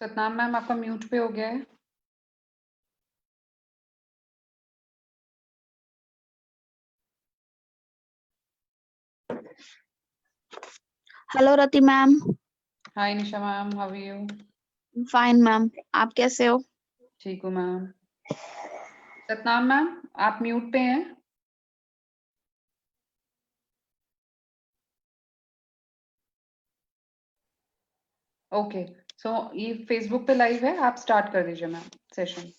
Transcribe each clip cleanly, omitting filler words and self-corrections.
Satnam ma'am आपका mute पे हो गया है। Hello Rati ma'am. Hi Nisha ma'am, how are you? Fine ma'am, आप कैसे हो? ठीक हूँ मैम। सतनाम मैम आप म्यूट पे हैं। ओके, सो ये फेसबुक पे लाइव है, आप स्टार्ट कर दीजिए मैम सेशन।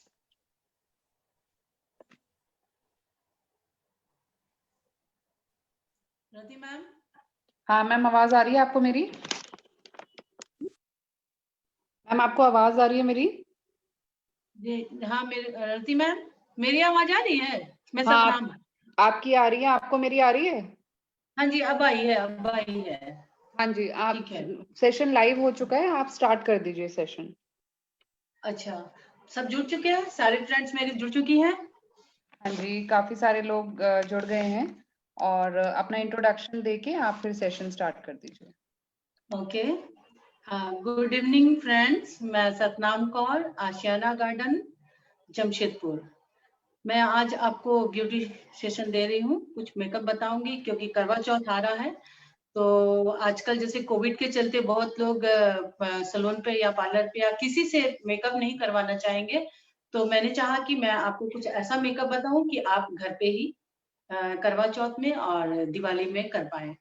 रति मैम, हाँ मैम, आवाज आ रही है आपको मेरी? मैम आपको आवाज आ रही है मेरी? हाँ मेरे रति मैम, मेरी आवाज आ रही है? मैं हाँ सतनाम। आपकी आ रही है, आपको मेरी आ रही है? हाँ जी, अब आई है, अब आई है। हाँ जी, आप ठीक है। सेशन लाइव हो चुका है, आप स्टार्ट कर दीजिए सेशन। अच्छा, सब जुड़ चुके हैं? सारे फ्रेंड्स मेरी जुड़ चुकी हैं? हाँ जी, काफी सारे लोग जुड़ गए हैं और अपना इंट्रोडक्शन देके आप फिर सेशन स्टार्ट कर दीजिए। ओके। हाँ, गुड इवनिंग फ्रेंड्स, मैं सतनाम कौर, आशियाना गार्डन, जमशेदपुर। मैं आज आपको ब्यूटी सेशन दे रही हूँ, कुछ मेकअप बताऊंगी क्योंकि करवा चौथ आ रहा है। तो आजकल जैसे कोविड के चलते बहुत लोग सैलून पे या पार्लर पे या किसी से मेकअप नहीं करवाना चाहेंगे, तो मैंने चाहा कि मैं आपको कुछ ऐसा मेकअप बताऊं कि आप घर पे ही करवा चौथ में और दिवाली में कर पाए।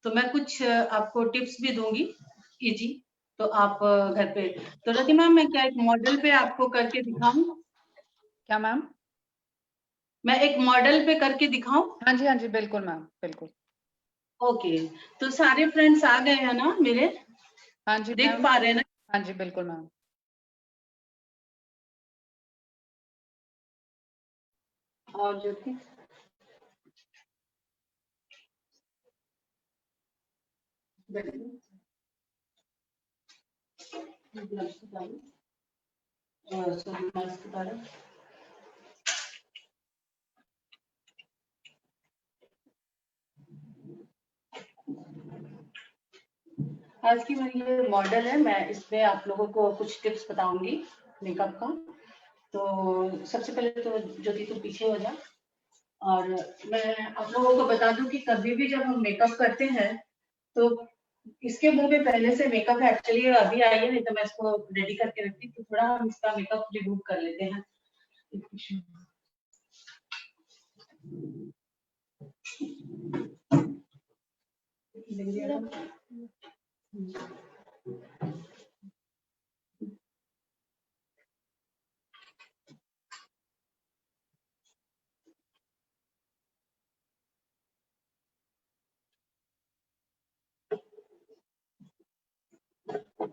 तो मैं कुछ आपको टिप्स भी दूंगी इजी, तो आप घर पे। तो रति मैम, मैं क्या एक मॉडल पे आपको करके दिखाऊं? क्या मैम? मैं एक मॉडल पे करके दिखाऊं? हाँ जी बिल्कुल मैम, बिल्कुल। ओके, तो सारे फ्रेंड्स आ गए हैं ना मेरे? हाँ जी देख मैम। पा रहे हैं ना? हाँ जी बिल्कुल मैम। और जो कि आज की मेरी ये मॉडल है, मैं इसमें आप लोगों को कुछ टिप्स बताऊंगी मेकअप का। तो सबसे पहले तो ज्योति तू पीछे हो जा। और मैं आप लोगों को बता दूं कि कभी भी जब हम मेकअप करते हैं तो इसके मुंह पे पहले से मेकअप है, एक्चुअली अभी आई है, नहीं तो मैं इसको रेडी करके रखती, तो थोड़ा हम इसका मेकअप रिमूव कर लेते हैं।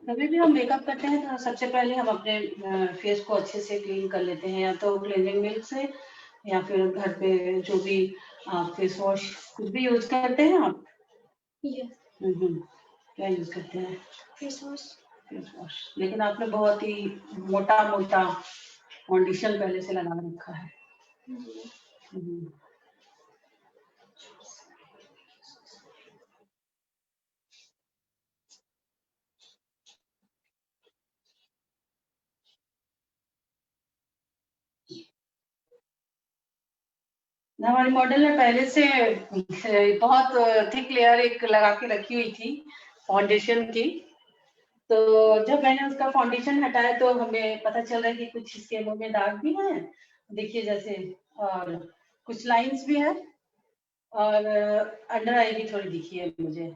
कभी भी हम मेकअप करते हैं तो सबसे पहले हम अपने फेस को अच्छे से क्लीन कर लेते हैं, या तो क्लींजिंग मिल्क से या फिर घर पे जो भी फेस वॉश कुछ भी यूज करते हैं आप। क्या यूज करते हैं? Face wash. फेस वॉश, लेकिन आपने बहुत ही मोटा मोटा फाउंडेशन पहले से लगा रखा है। हमारी मॉडल ने पहले से बहुत थिक लेयर एक लगा के रखी हुई थी फाउंडेशन की। तो जब मैंने उसका फाउंडेशन हटाया तो हमें पता चल रहा है कि कुछ इसके मुंह में दाग भी है, देखिए जैसे, और कुछ लाइंस भी है, और अंडर आई भी थोड़ी दिखी है मुझे।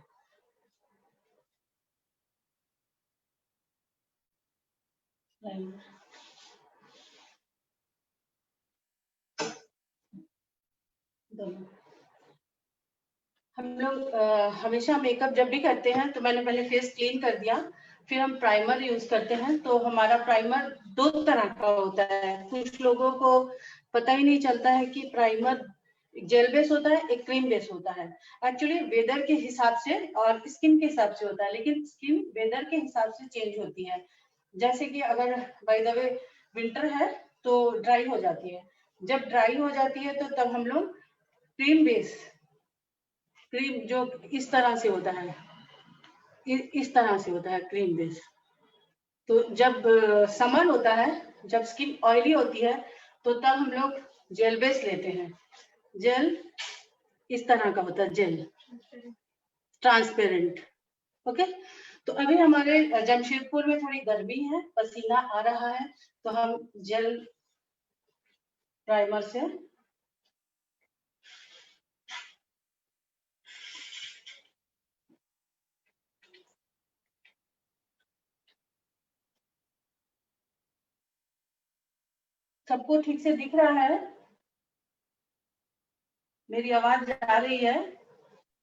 हम लोग हमेशा मेकअप जब भी करते हैं तो मैंने पहले फेस क्लीन कर दिया, फिर हम प्राइमर यूज करते हैं। तो हमारा प्राइमर दो तरह का होता है, कुछ लोगों को पता ही नहीं चलता है कि प्राइमर जेल बेस होता है, एक क्रीम बेस होता है। एक्चुअली वेदर के हिसाब से और स्किन के हिसाब से होता है, लेकिन स्किन वेदर के हिसाब से चेंज होती है। जैसे कि अगर बाय द वे विंटर है तो ड्राई हो जाती है, जब ड्राई हो जाती है तो तब हम लोग क्रीम बेस, क्रीम जो इस तरह से होता है, इस तरह से होता है क्रीम बेस। तो जब समर होता है, जब स्किन ऑयली होती है, तो तब हम लोग जेल बेस लेते हैं। जेल इस तरह का होता है, जेल ट्रांसपेरेंट। ओके, तो अभी हमारे जमशेदपुर में थोड़ी गर्मी है, पसीना आ रहा है, तो हम जेल प्राइमर से सबको ठीक से दिख रहा है? मेरी आवाज आ रही है?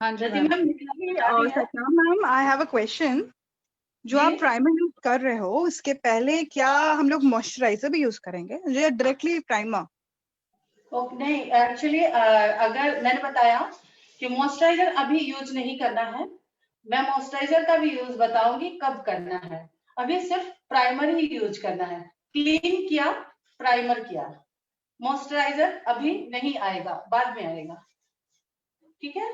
हाँ जी रति मैम। मैम, मेरी आवाज आ रही है? Satnam ma'am, I have a question. जो जी? आप प्राइमर यूज कर रहे हो, उसके पहले क्या हम लोग मॉइस्चराइजर भी यूज करेंगे या डायरेक्टली प्राइमर? नहीं, एक्चुअली अगर मैंने बताया कि मॉइस्चराइजर अभी यूज नहीं करना है, मैं मॉइस्चराइजर का भी यूज बताऊंगी कब करना है। अभी सिर्फ प्राइमर ही यूज करना है। क्लीन किया, प्राइमर किया, मॉइस्चराइजर अभी नहीं आएगा, बाद में आएगा। ठीक है?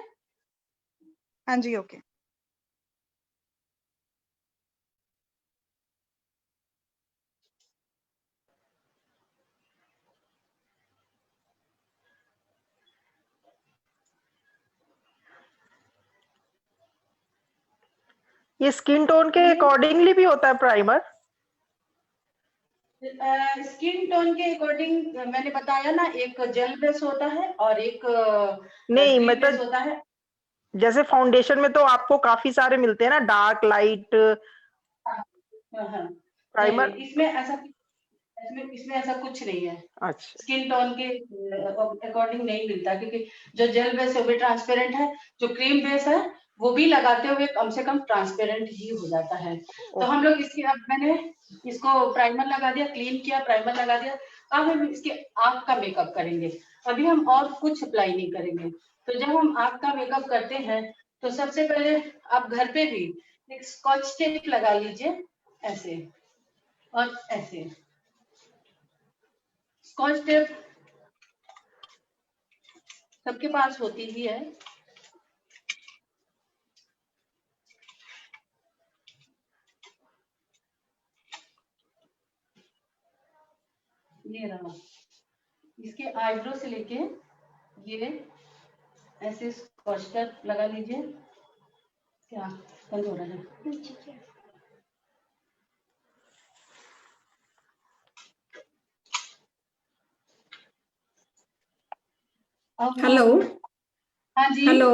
हाँ जी, ओके। ये स्किन टोन के अकॉर्डिंगली भी होता है प्राइमर? स्किन टोन के अकॉर्डिंग मैंने बताया ना, एक जेल बेस होता है और एक नहीं, क्रीम बेस मतलब होता है। जैसे फाउंडेशन में तो आपको काफी सारे मिलते हैं ना, डार्क, लाइट, हाँ। प्राइमर। नहीं, इसमें ऐसा कुछ नहीं है। अच्छा, स्किन टोन के अकॉर्डिंग नहीं मिलता, क्योंकि जो जेल बेस है वो भी ट्रांसपेरेंट है, जो क्रीम बेस है वो भी लगाते हुए कम से कम ट्रांसपेरेंट ही हो जाता है। तो हम लोग इसकी, अब मैंने इसको प्राइमर लगा दिया, क्लीन किया, प्राइमर लगा दिया, अब हम इसके आंख का मेकअप करेंगे। अभी हम और कुछ अप्लाई नहीं करेंगे। तो जब हम आंख का मेकअप करते हैं, तो सबसे पहले आप घर पे भी एक स्कॉच टेप लगा लीजिए, ऐसे और ऐसे। स्कॉच टेप सबके पास होती ही है। ये रहा, इसके आईब्रो से लेके ये ऐसे स्कॉच टेप लगा लीजिए। क्या बंद हो रहा है? हेलो। हाँ जी। हेलो।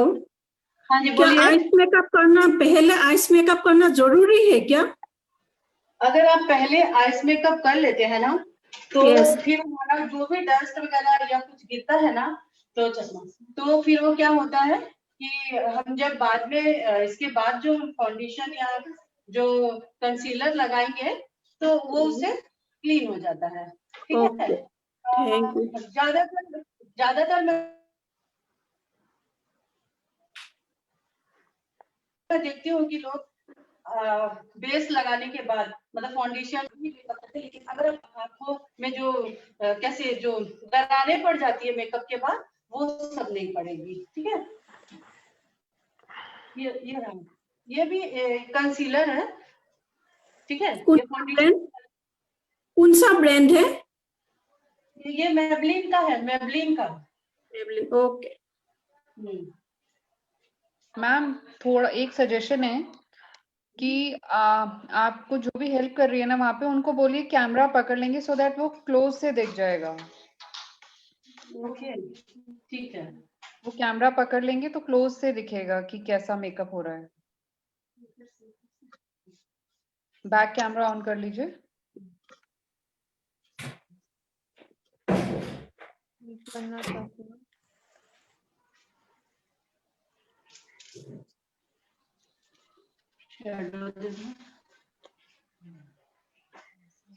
हाँ जी, क्या बोलिए। आइस मेकअप करना, पहले आइस मेकअप करना जरूरी है क्या? अगर आप पहले आइस मेकअप कर लेते हैं ना, तो Yes. फिर हमारा जो भी डस्ट वगैरह या कुछ गिरता है ना, तो चश्मा, तो फिर वो क्या होता है कि हम जब बाद में इसके बाद जो फाउंडेशन या जो कंसीलर लगाएंगे, तो वो उससे क्लीन हो जाता है। ठीक है? Okay. Thank you. ज्यादातर मैं देखती हूँ कि लोग बेस लगाने के बाद मतलब फाउंडेशन भी मेकअप करते हैं, लेकिन अगर आंखों में जो कैसे जो दरारें पड़ जाती है मेकअप के बाद, वो सब नहीं पड़ेगी। ठीक है? ये रहा, ये भी कंसीलर है। ठीक है? ये फाउंडेशन, कौन सा ब्रांड है? ये मेबलिन का है, मेबलिन का। ओके। मैम थोड़ा एक सजेशन है कि आपको जो भी हेल्प कर रही है ना वहाँ पे, उनको बोलिए कैमरा पकड़ लेंगे, सो दैट वो क्लोज से दिख जाएगा। ओके, ठीक है। वो कैमरा पकड़ लेंगे तो क्लोज से दिखेगा कि कैसा मेकअप हो रहा है। बैक कैमरा ऑन कर लीजिए।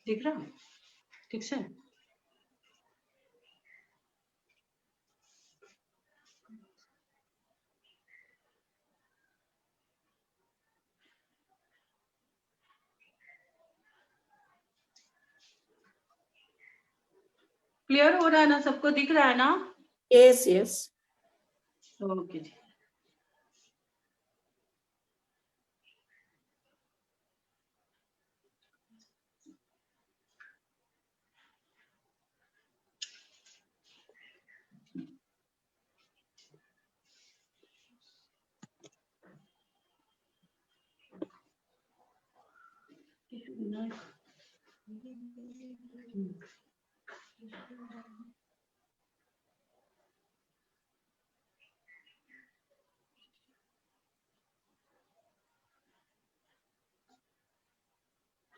दिख रहा ठीक से? क्लियर हो रहा है ना? सबको दिख रहा है ना? Yes yes. ओके जी।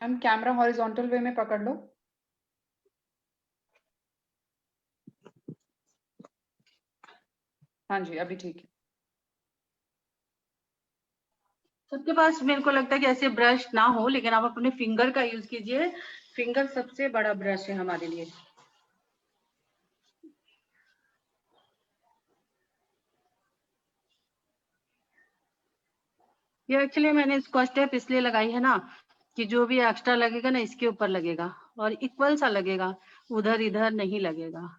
मैम कैमरा हॉरिजॉन्टल वे में पकड़ लो। हाँ जी, अभी ठीक है। सबके पास मेरे को लगता है कि ऐसे ब्रश ना हो, लेकिन आप अपने फिंगर का यूज कीजिए। फिंगर सबसे बड़ा ब्रश है हमारे लिए। ये एक्चुअली मैंने इसको स्टेप इसलिए लगाई है ना कि जो भी एक्स्ट्रा लगेगा ना इसके ऊपर लगेगा और इक्वल सा लगेगा, उधर इधर नहीं लगेगा।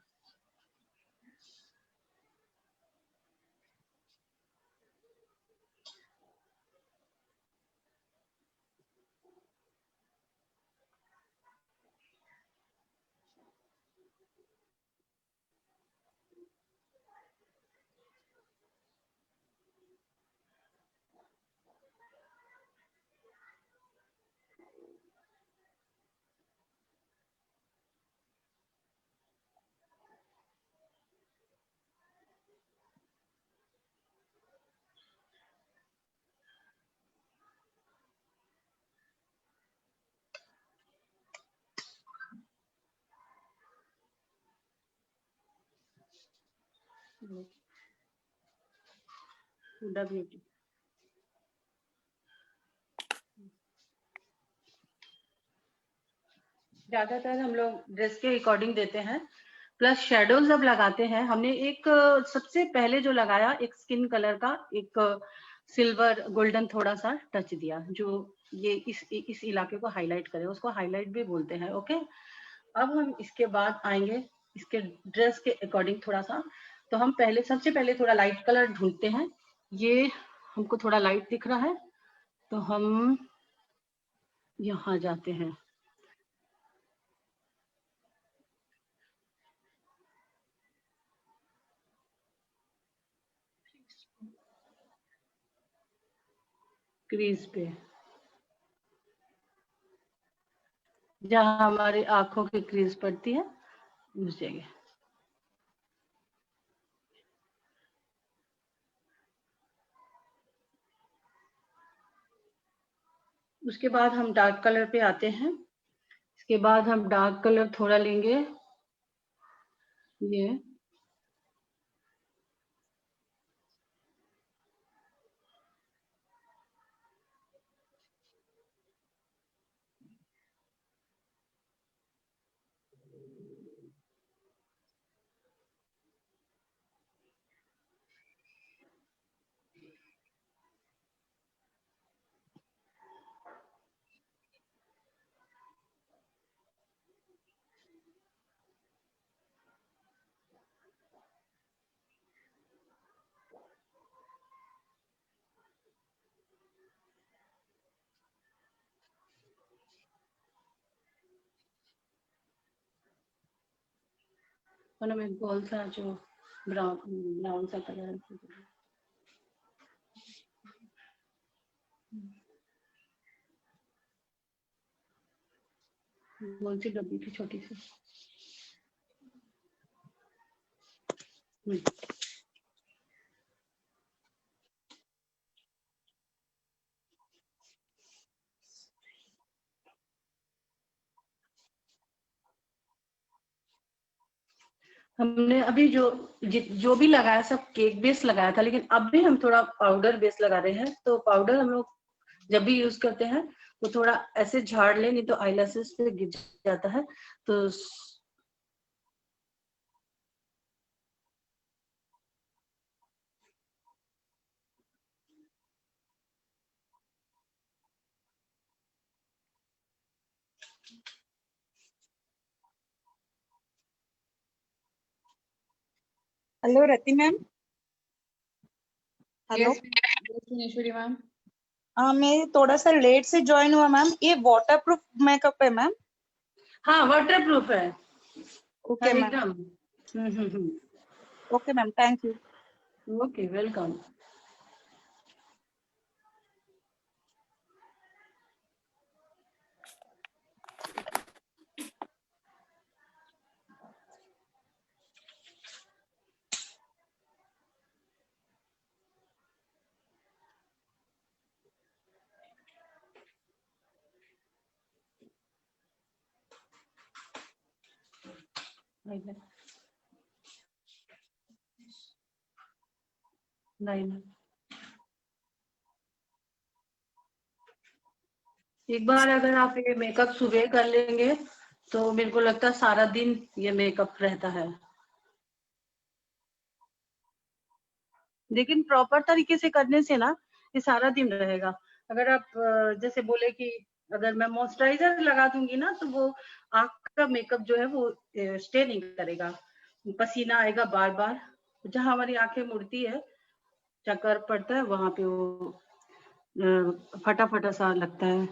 हुडा ब्यूटी। ज्यादातर हम लोग ड्रेस के अकॉर्डिंग देते हैं, प्लस शेडोज जब लगाते हैं। हमने एक सबसे पहले जो लगाया एक स्किन कलर का एक सिल्वर गोल्डन थोड़ा सा टच दिया, जो ये इस इलाके को हाईलाइट करे, उसको हाईलाइट भी बोलते हैं। ओके, अब हम इसके बाद आएंगे इसके ड्रेस के अकॉर्डिंग थोड़ा सा। तो हम पहले सबसे पहले थोड़ा लाइट कलर ढूंढते हैं। ये हमको थोड़ा लाइट दिख रहा है तो हम यहाँ जाते हैं। क्रीज पे जहाँ हमारी आंखों की क्रीज पड़ती है उस जगह। उसके बाद हम डार्क कलर पे आते हैं। इसके बाद हम डार्क कलर थोड़ा लेंगे, ये में गोल सा जो ब्राउन सा कलर गोल सी डब्बी थी छोटी सी। हमने अभी जो भी लगाया सब केक बेस लगाया था, लेकिन अब भी हम थोड़ा पाउडर बेस लगा रहे हैं। तो पाउडर हम लोग जब भी यूज करते हैं तो थोड़ा ऐसे झाड़ ले, नहीं तो आईलैशेस पे गिर जाता है। तो hello Rati ma'am. Hello. Yes Bhuvaneshwari ma'am. मैं थोड़ा सा लेट से ज्वाइन हुआ मैम। ये वाटर प्रूफ मेकअप है मैम? हाँ, वाटर प्रूफ है। Okay ma'am. एकदम। Okay ma'am, thank you. Okay, welcome. नहीं, एक बार अगर आप ये मेकअप सुबह कर लेंगे तो मेरे को लगता है सारा दिन ये मेकअप रहता है, लेकिन प्रॉपर तरीके से करने से ना ये सारा दिन रहेगा। अगर आप जैसे बोले कि अगर मैं मॉइस्चराइजर लगा दूंगी ना तो वो आंख का मेकअप जो है वो स्टे नहीं करेगा, पसीना आएगा बार बार, जहां हमारी आंखें मुड़ती है, चक्कर पड़ता है, वहां पे वो फटा फटा सा लगता है।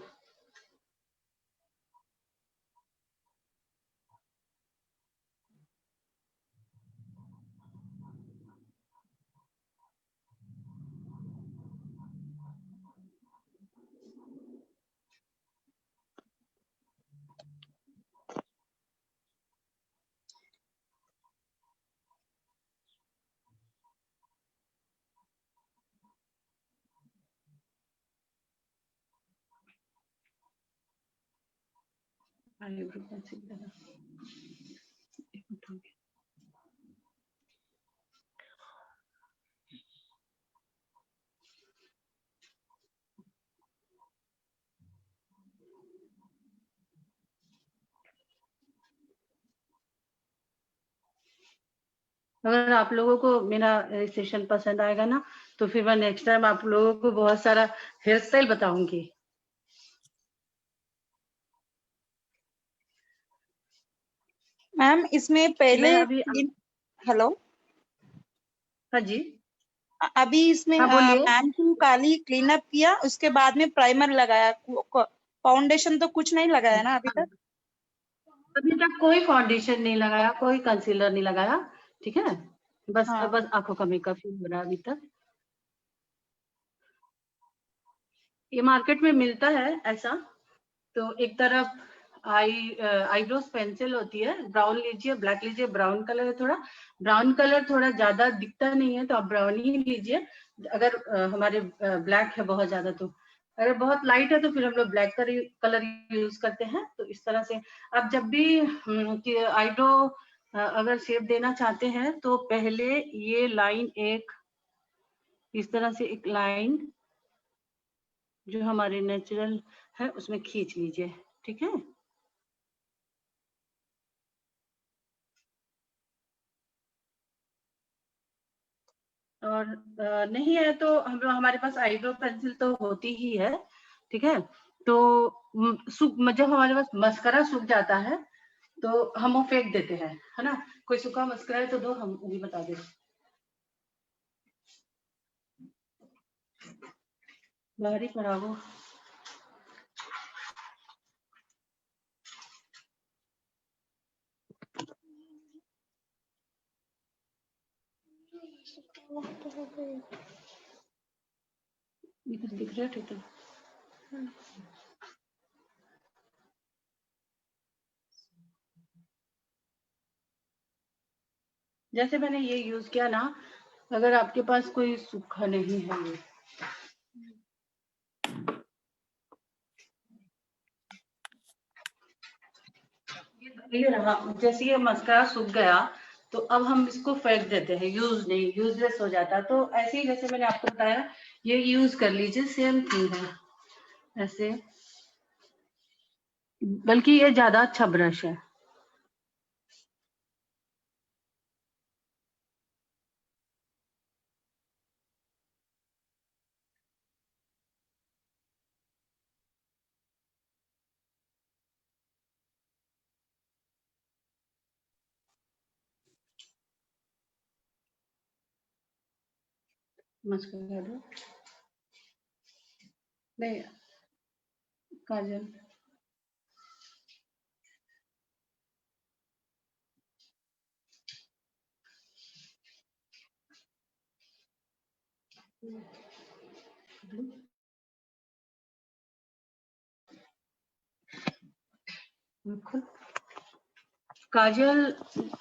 अगर आप लोगों को मेरा सेशन पसंद आएगा ना तो फिर मैं नेक्स्ट टाइम आप लोगों को बहुत सारा हेयर स्टाइल बताऊंगी। मैम इसमें पहले मैं अभी हेलो, हाँ जी, अभी इसमें हाँ बोलिए। मैम को काली क्लीन अप किया, उसके बाद में प्राइमर लगाया, फाउंडेशन तो कुछ नहीं लगाया ना अभी तक? अभी तक कोई फाउंडेशन नहीं लगाया, कोई कंसीलर नहीं लगाया, ठीक है, बस हाँ। बस आंखों का मेकअप ही हो रहा है अभी तक। ये मार्केट में मिलता है ऐसा, तो एक तरफ आईब्रोज पेंसिल होती है, ब्राउन लीजिए, ब्लैक लीजिए, ब्राउन कलर है थोड़ा, ब्राउन कलर थोड़ा ज्यादा दिखता नहीं है तो आप ब्राउन ही लीजिए। अगर हमारे ब्लैक है बहुत ज्यादा तो, अगर बहुत लाइट है तो फिर हम लोग ब्लैक कलर यूज करते हैं। तो इस तरह से आप जब भी आईब्रो अगर शेप देना चाहते हैं तो पहले ये लाइन एक इस तरह से एक लाइन जो हमारे नेचुरल है उसमें खींच लीजिए, ठीक है। और नहीं है तो हम लोग, हमारे पास आईब्रो पेंसिल तो होती ही है, ठीक है। तो जब हमारे पास मस्करा सूख जाता है तो हम वो फेंक देते हैं, है ना। कोई सूखा मस्करा है तो दो, हम भी बता दे। बाहर ही पड़ा वो। इधर दिख रहा है, ठीक है। जैसे मैंने ये यूज किया ना, अगर आपके पास कोई सूखा नहीं है ये रहा, जैसे ये मस्करा सूख गया तो अब हम इसको फेंक देते हैं, यूज नहीं, यूजलेस हो जाता है। तो ऐसे ही जैसे मैंने आपको बताया ये यूज कर लीजिए, सेम थिंग है ऐसे, बल्कि ये ज्यादा अच्छा ब्रश है। मस्करा दो, नहीं काजल, काजल,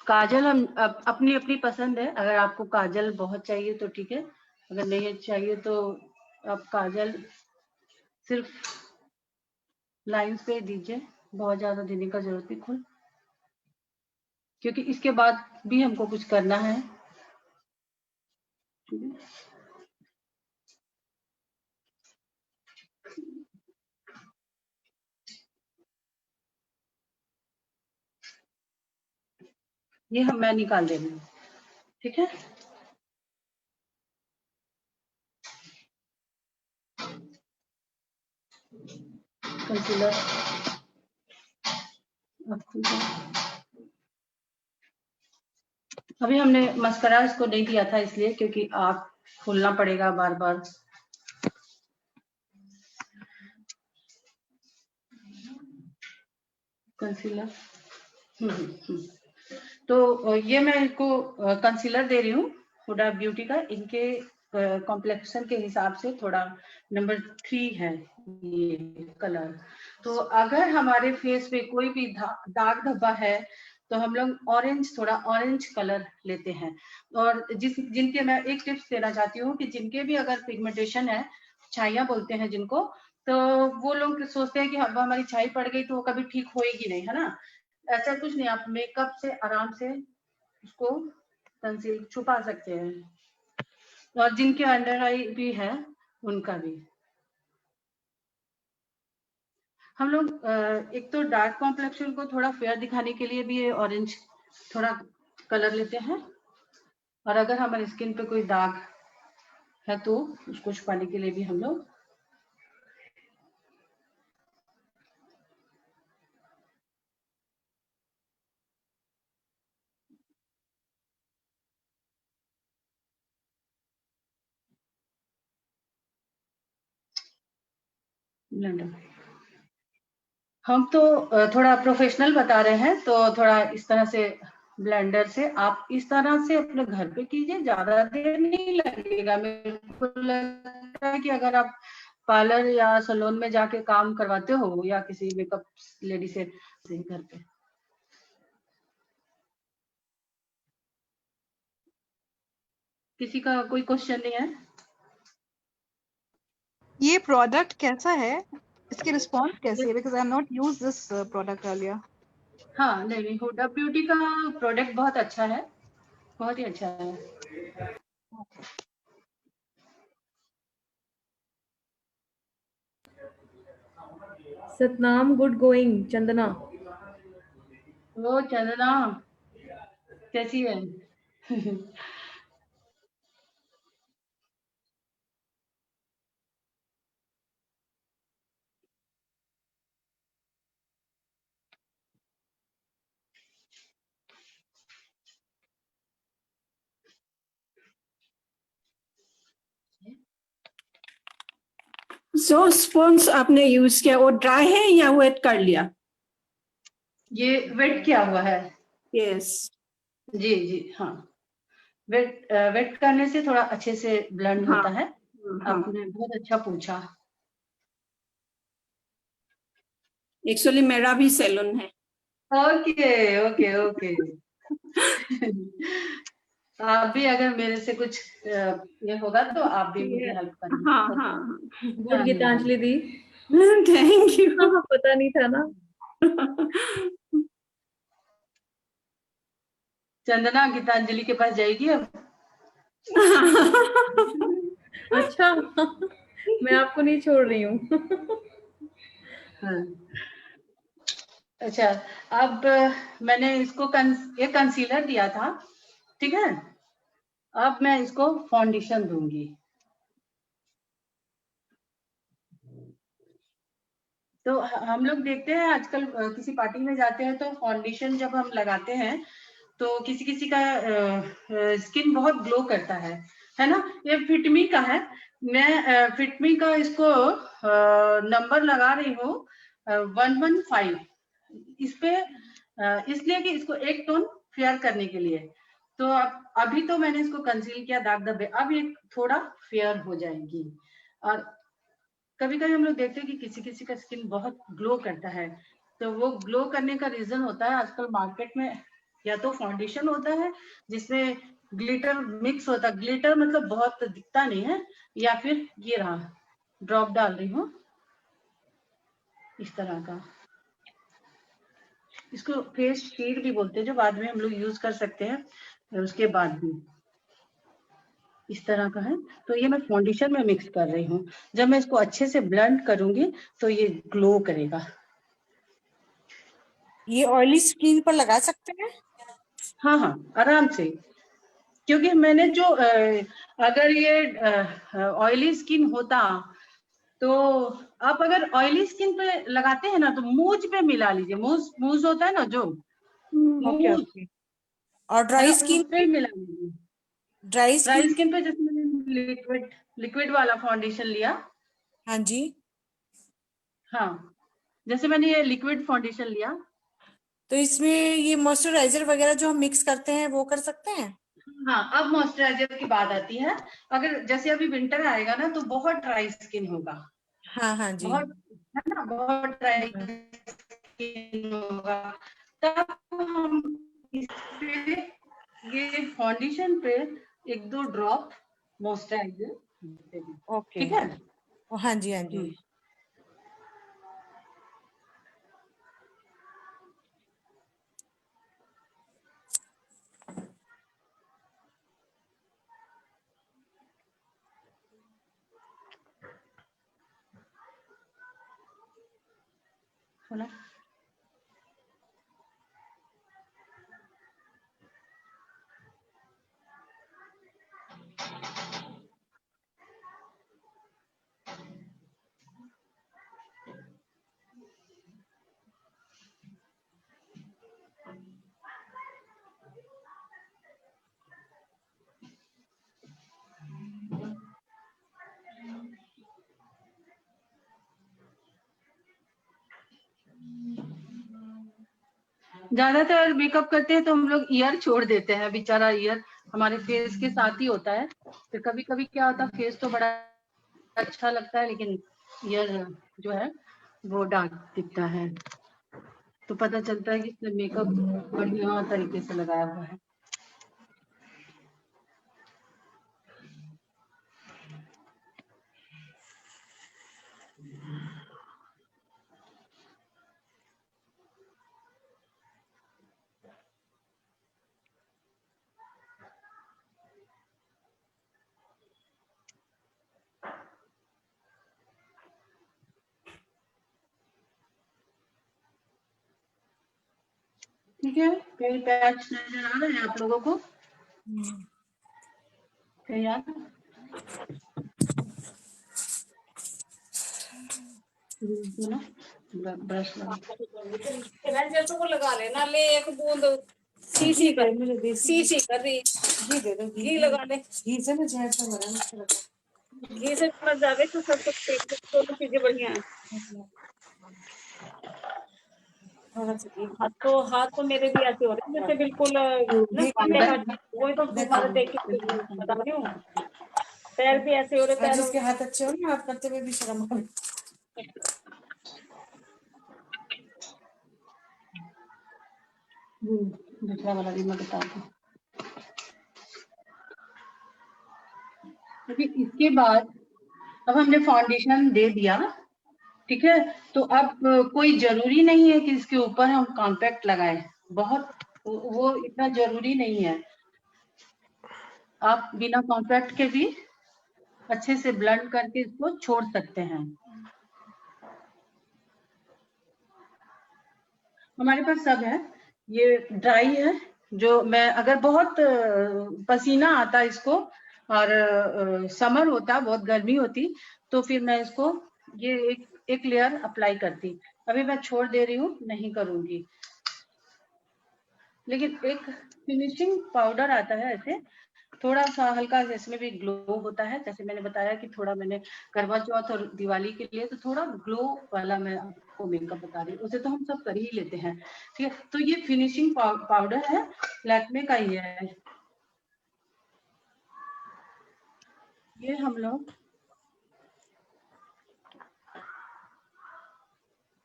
काजल हम अपनी अपनी पसंद है। अगर आपको काजल बहुत चाहिए तो ठीक है, अगर नहीं चाहिए तो आप काजल सिर्फ लाइंस पे दीजिए, बहुत ज्यादा देने का जरूरत नहीं। खुल क्योंकि इसके बाद भी हमको कुछ करना है। ठीक है, ये मैं निकाल दे रही हूँ। ठीक है, कंसीलर अभी हमने मस्करा इसको नहीं दिया था इसलिए, क्योंकि आप खोलना पड़ेगा बार बार। कंसीलर तो ये मैं इनको कंसीलर दे रही हूँ हुडा ब्यूटी का। इनके कॉम्प्लेक्शन के हिसाब से थोड़ा नंबर 3 है ये कलर। तो अगर हमारे फेस पे कोई भी दाग धब्बा है तो हम लोग ऑरेंज, थोड़ा ऑरेंज कलर लेते हैं। और जिनके मैं एक टिप्स देना चाहती हूँ कि जिनके भी अगर पिगमेंटेशन है, छाइयाँ बोलते हैं जिनको, तो वो लोग सोचते हैं कि अब हमारी छाई पड़ गई तो वो कभी ठीक होएगी नहीं, है ना। ऐसा कुछ नहीं, आप मेकअप से आराम से उसको कंसील छुपा सकते हैं। और जिनके अंडर आई भी है उनका भी हम लोग एक तो डार्क कॉम्प्लेक्शन को थोड़ा फेयर दिखाने के लिए भी ये ऑरेंज थोड़ा कलर लेते हैं। और अगर हमारे स्किन पे कोई दाग है तो उसको छुपाने के लिए भी हम लोग ब्लेंडर। हम तो थोड़ा प्रोफेशनल बता रहे हैं, तो थोड़ा इस तरह से ब्लेंडर से आप इस तरह से अपने घर पे कीजिए, ज्यादा देर नहीं लगेगा। मेरे को लगता है कि अगर आप पार्लर या सैलून में जाके काम करवाते हो या किसी मेकअप लेडी से घर पे। किसी का कोई क्वेश्चन नहीं है? ये प्रोडक्ट कैसा है, इसकी रिस्पॉन्स कैसी है? Because I have not used this product earlier. हाँ, नहीं, हुडा ब्यूटी का प्रोडक्ट बहुत अच्छा है, बहुत ही अच्छा है। Satnam, good going. चंदना, वो चंदना कैसी है? जो स्पॉन्ज आपने यूज किया वो ड्राई है या वेट कर लिया? ये वेट किया हुआ है। यस। जी जी, हाँ, वेट करने से थोड़ा अच्छे से ब्लेंड हाँ होता है। हाँ, आपने बहुत अच्छा पूछा। एक्चुअली मेरा भी सैलून है। Okay okay okay. आप भी अगर मेरे से कुछ ये होगा तो आप भी मुझे हेल्प करना। हाँ ओके। हाँ good Geetanjali di. Thank you. हाँ, पता नहीं था ना। चंदना गीतांजलि के पास जाएगी अब। अच्छा, मैं आपको नहीं छोड़ रही हूँ। हाँ। अच्छा, अब मैंने इसको ये कंसीलर दिया था, ठीक है। अब मैं इसको फाउंडेशन दूंगी। तो हम लोग देखते हैं आजकल किसी पार्टी में जाते हैं तो फाउंडेशन जब हम लगाते हैं तो किसी किसी का स्किन बहुत ग्लो करता है ना। ये फिटमी का है, मैं फिटमी का इसको नंबर लगा रही हूँ 115 इस पे, इसलिए कि इसको एक टोन फेयर करने के लिए। तो अब अभी तो मैंने इसको कंसील किया दाग धब्बे, अब ये थोड़ा फेयर हो जाएगी। और कभी कभी हम लोग देखते हैं कि किसी किसी का स्किन बहुत ग्लो करता है, तो वो ग्लो करने का रीजन होता है आजकल मार्केट में या तो फाउंडेशन होता है जिसमें ग्लिटर मिक्स होता है, ग्लिटर मतलब बहुत दिखता नहीं है, या फिर ये रहा ड्रॉप डाल रही हूँ इस तरह का। इसको फेस शीट भी बोलते हैं, जो बाद में हम लोग यूज कर सकते हैं उसके बाद भी। इस तरह का है। तो ये मैं फाउंडेशन में मिक्स कर रही हूँ। जब मैं इसको अच्छे से ब्लेंड करूंगी तो ये ग्लो करेगा। ये ऑयली स्किन पर लगा सकते हैं? हाँ हाँ, आराम से। क्योंकि मैंने जो अगर ये ऑयली स्किन होता तो आप अगर ऑयली स्किन पे लगाते हैं ना तो मूज पे मिला लीजिए। मूज मूज होता है ना जो ओके मूज, ओके। और है ड्राई ना, स्किन? उस पे मिला लीजिए। Dry dry skin? स्किन पे जैसे मैंने लिक्विड लिक्विड वाला फाउंडेशन लिया। हाँ जी। हाँ, जैसे मैंने ये लिक्विड फाउंडेशन लिया। तो इसमें ये मॉइस्चराइजर वगैरह जो हम मिक्स करते हैं वो कर सकते हैं? हाँ, अब मॉइस्चराइजर की बात आती है। अगर जैसे अभी विंटर आएगा ना तो बहुत ड्राई स्किन होगा, हाँ हाँ जी। बहुत, है ना, बहुत ड्राई स्किन होगा। तब हम इस पे, ये फाउंडेशन पे एक दो ड्रॉप मॉइस्चराइजर देंगे। ओके। ठीक है। हाँ जी हाँ जी। सुना? ज्यादातर मेकअप करते हैं तो हम लोग ईयर छोड़ देते हैं। बेचारा ईयर हमारे फेस के साथ ही होता है। फिर कभी कभी क्या होता है, फेस तो बड़ा अच्छा लगता है लेकिन ईयर जो है वो डार्क दिखता है। तो पता चलता है कि इसने मेकअप बढ़िया तरीके से लगाया हुआ है। ठीक है, कई पैच नजर आ रहे हैं आप लोगों को? कहीं आ रहा है ना? ब्रश लगा को लगा लेना, ले एक बूंद सी कर रही घी दे दो, घी लगा ले। घी से ना जैसा बना, घी से मत जावे तो सब कुछ दोनों चीजें बढ़िया है। थोड़ा सा घी। हाथ तो मेरे भी ऐसे हो रहे हैं जैसे बिल्कुल ना कांटे काट, वही तो तुम्हारे देख के बता रही हूँ। पैर भी ऐसे हो रहे, पैर जिसके हाथ अच्छे हो ना, हाथ करते हुए भी शर्म आ रही। दूसरा वाला भी मैं बताती हूँ। अभी इसके बाद अब हमने फाउंडेशन दे दिया, ठीक है। तो अब कोई जरूरी नहीं है कि इसके ऊपर हम कॉम्पैक्ट लगाएं। बहुत वो इतना जरूरी नहीं है। आप बिना कॉम्पैक्ट के भी अच्छे से ब्लेंड करके इसको छोड़ सकते हैं। हमारे पास सब है। ये ड्राई है, जो मैं अगर बहुत पसीना आता इसको और समर होता, बहुत गर्मी होती, तो फिर मैं इसको ये एक लेयर अप्लाई करती। अभी मैं छोड़ दे रही हूँ, नहीं करूंगी। लेकिन एक फिनिशिंग पाउडर आता है ऐसे, थोड़ा सा हल्का, इसमें भी ग्लो होता है। जैसे मैंने बताया कि थोड़ा मैंने करवा चौथ और दिवाली के लिए तो थोड़ा ग्लो वाला मैं आपको मेकअप बता रही हूँ। उसे तो हम सब कर ही लेते हैं, ठीक है। तो ये फिनिशिंग पाउडर है, लैक्मे का ही है। ये हम लोग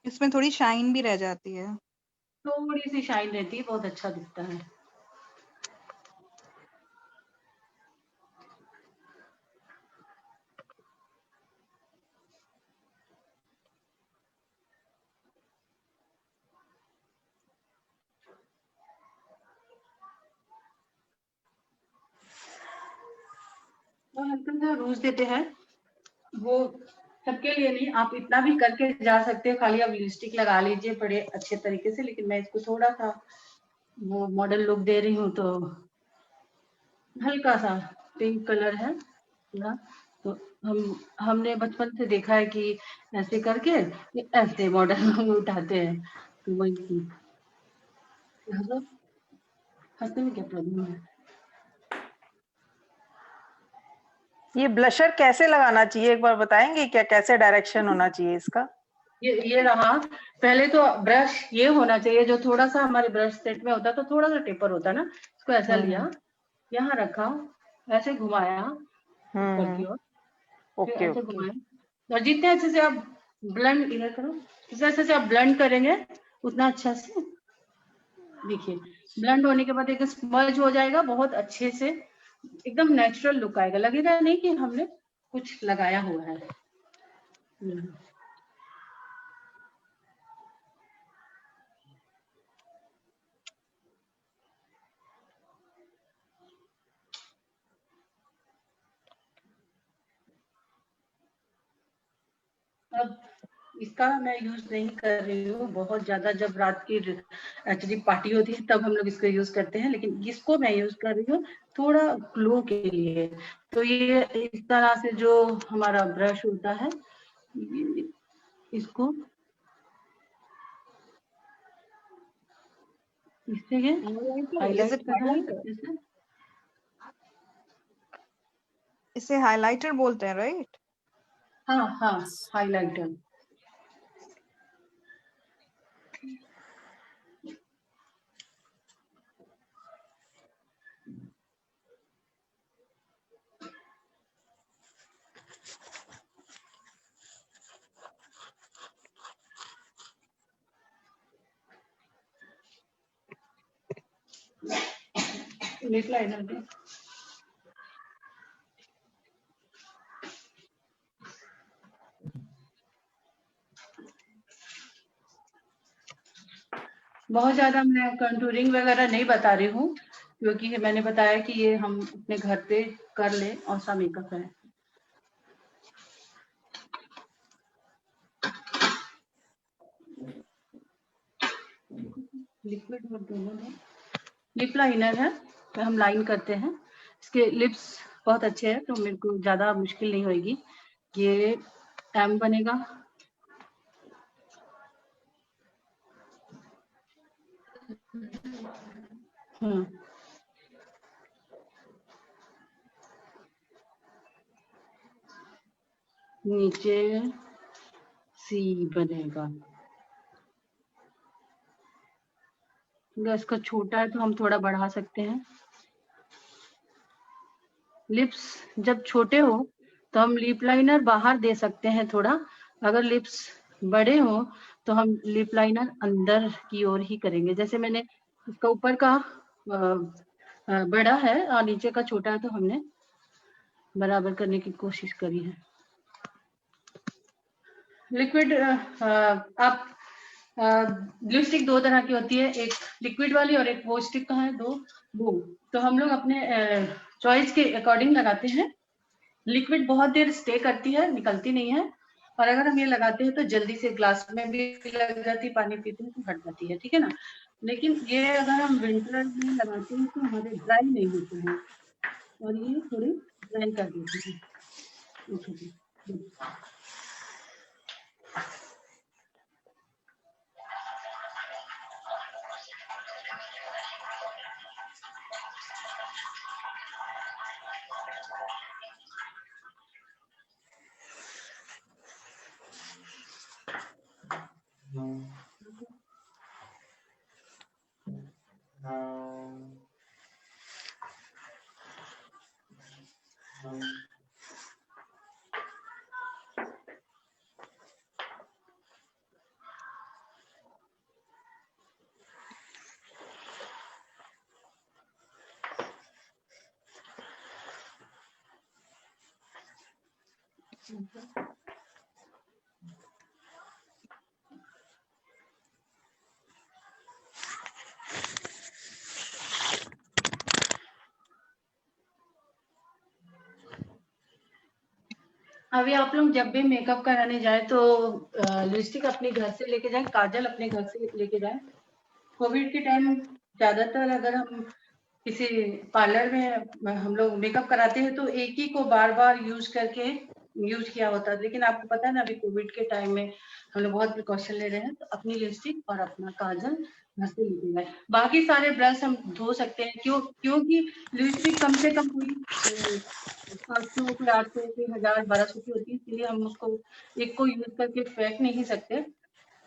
इसमें थोड़ी शाइन भी रह जाती है। थोड़ी सी शाइन रहती है, बहुत अच्छा दिखता है। वो हल्का सा रूज देते हैं, वो सबके लिए नहीं, आप इतना भी करके जा सकते हो, खाली आप लिपस्टिक लगा लीजिए बड़े अच्छे तरीके से, लेकिन मैं इसको थोड़ा सा वो मॉडल लुक दे रही हूँ, तो हल्का सा पिंक कलर है पूरा। तो हमने बचपन से देखा है कि ऐसे करके ऐसे मॉडल हम उठाते हैं, तो वही हंसने में क्या प्रॉब्लम है। ये ब्लशर कैसे लगाना चाहिए, एक बार बताएंगे क्या, कैसे डायरेक्शन होना चाहिए इसका? ये रहा। पहले तो ब्रश ये होना चाहिए जो थोड़ा सा हमारे ब्रश सेट में होता है, तो थोड़ा सा टेपर होता है ना, इसको ऐसा लिया, यहाँ रखा, ऐसे घुमाया ऊपर की ओर, फिर ओके ऐसे ओके। घुमाया, और जितने अच्छे से आप ब्लेंड इधर करो, जितने अच्छे से आप ब्लेंड करेंगे उतना अच्छा से देखिए, ब्लेंड होने के बाद एक स्मज हो जाएगा बहुत अच्छे से, एकदम नेचुरल लुक आएगा, लगेगा नहीं कि हमने कुछ लगाया हुआ है। अब इसका मैं यूज नहीं कर रही हूँ बहुत ज्यादा, जब रात की एक्चुअली पार्टी होती है तब हम लोग इसको यूज करते हैं, लेकिन इसको मैं यूज कर रही हूँ थोड़ा ग्लो के लिए। तो ये इस तरह से जो हमारा ब्रश होता है, इसको इससे ये हाईलाइट करना है जैसे। इसे हाइलाइटर बोलते हैं, राइट? हाँ हाँ, हाईलाइटर। लिप लाइनर भी बहुत ज्यादा मैं कंटूरिंग वगैरह नहीं बता रही हूँ, क्योंकि मैंने बताया कि ये हम अपने घर पे कर ले और सा मेकअप है। लिक्विड और दोनों है। लिप लाइनर है तो हम लाइन करते हैं, इसके लिप्स बहुत अच्छे हैं तो मेरे को ज्यादा मुश्किल नहीं होगी। ये एम बनेगा, नीचे सी बनेगा। थोड़ा इसका छोटा है तो हम थोड़ा बढ़ा सकते हैं। लिप्स जब छोटे हो तो हम लिप लाइनर बाहर दे सकते हैं थोड़ा, अगर लिप्स बड़े हो तो हम लिप लाइनर अंदर की ओर ही करेंगे। जैसे मैंने इसका ऊपर का बड़ा है और नीचे का छोटा है, तो हमने बराबर करने की कोशिश करी है। लिक्विड आप लिपस्टिक दो तरह की होती है, एक लिक्विड वाली और एक वो स्टिक का है, दो। तो हम लोग अपने चॉइस के अकॉर्डिंग लगाते हैं। लिक्विड बहुत देर स्टे करती है, निकलती नहीं है, और अगर हम ये लगाते हैं तो जल्दी से ग्लास में भी लग जाती है, पानी पीते हैं तो हट जाती है, ठीक है ना। लेकिन ये अगर हम विंटर में लगाते हैं तो हमारे ड्राई नहीं होते हैं, और ये थोड़ी ड्राई कर देती है। अभी आप लोग जब भी मेकअप कराने जाए तो लिपस्टिक अपने घर से लेके जाए, काजल अपने घर से लेके जाए। कोविड के टाइम ज्यादातर अगर हम किसी पार्लर में हम लोग मेकअप कराते हैं तो एक ही को बार बार यूज किया होता है, लेकिन आपको पता है ना अभी कोविड के टाइम में हम लोग बहुत प्रिकॉशन ले रहे हैं, तो अपनी लिपस्टिक और अपना काजल घर से लेके जाए। बाकी सारे ब्रश हम धो सकते हैं, क्योंकि लिपस्टिक कम से कम कोई 700 कोई 800 कोई 1000 1200 की होती है, इसलिए हम उसको एक को यूज करके फेंक नहीं सकते।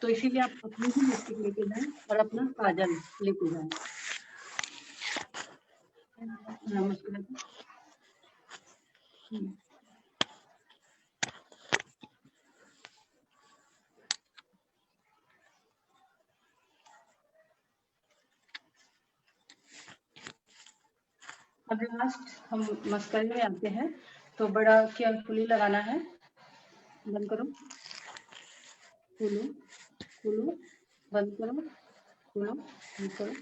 तो इसीलिए आप अपनी ही लिपस्टिक लेके जाएं और अपना काजल लेके जाएं। नमस्कार। अब लास्ट हम मस्करी में आते हैं, तो बड़ा केयरफुली लगाना है। बंद करो, खोलो, खोलो, बंद करो, खोलो, बंद करो।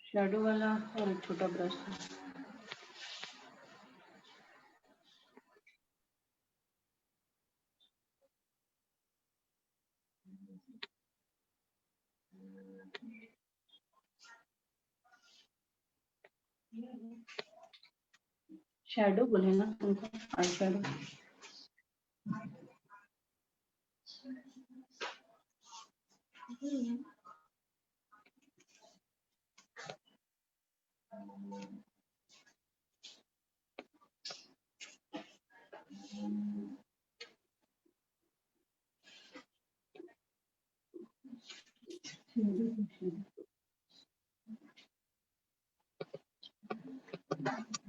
शैडो वाला और एक छोटा ब्रश है। शैडो बोले ना तुमको, आई शैडो।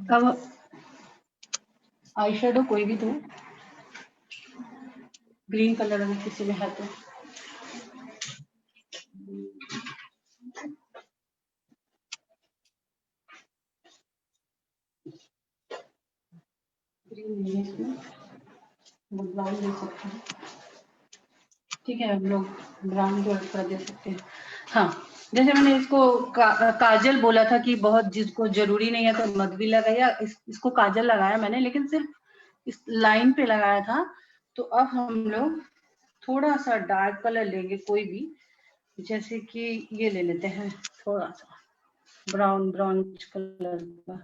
अब आई शेडो कोई भी दो, ग्रीन कलर अगर किसी में है तो। ग्रीन नहीं है इसमें, ब्राउन दे सकते हैं। ठीक है, हम लोग ब्राउन जो थोड़ा दे सकते हैं। हाँ, जैसे मैंने इसको काजल बोला था कि बहुत जिसको जरूरी नहीं है तो मत भी लगाया, इसको काजल लगाया मैंने, लेकिन सिर्फ इस लाइन पे लगाया था। तो अब हम लोग थोड़ा सा डार्क कलर लेंगे कोई भी, जैसे कि ये ले लेते हैं थोड़ा सा ब्राउन कलर का।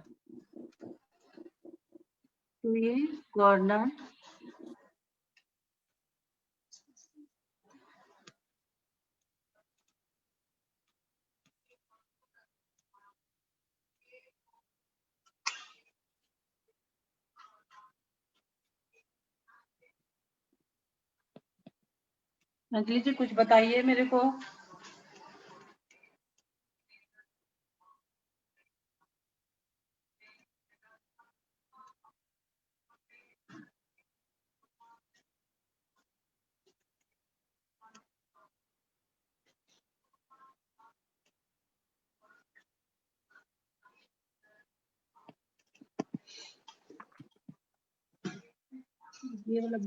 तो ये कॉर्नर अंजलि जी कुछ बताइए मेरे को। ये वाला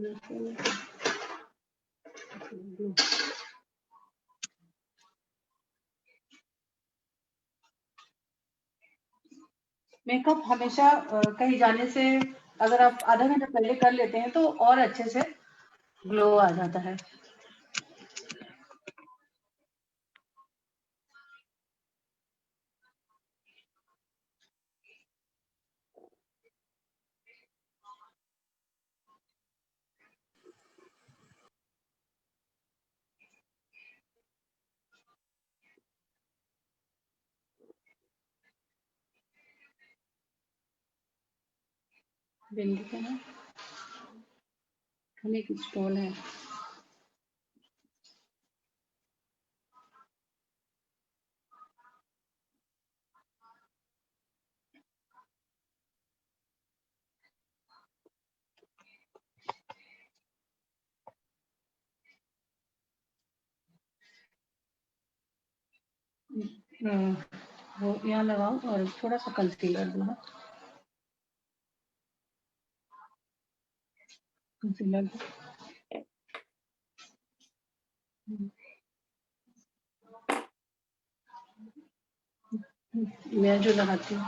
मेकअप हमेशा कहीं जाने से अगर आप आधा घंटा पहले कर लेते हैं तो और अच्छे से ग्लो आ जाता है। बिंदी का ना हमें एक स्टोन है। वो यहाँ लगाओ और थोड़ा सा कंसीलर दो, कंसीलर दो। मैं जो लगाती हूँ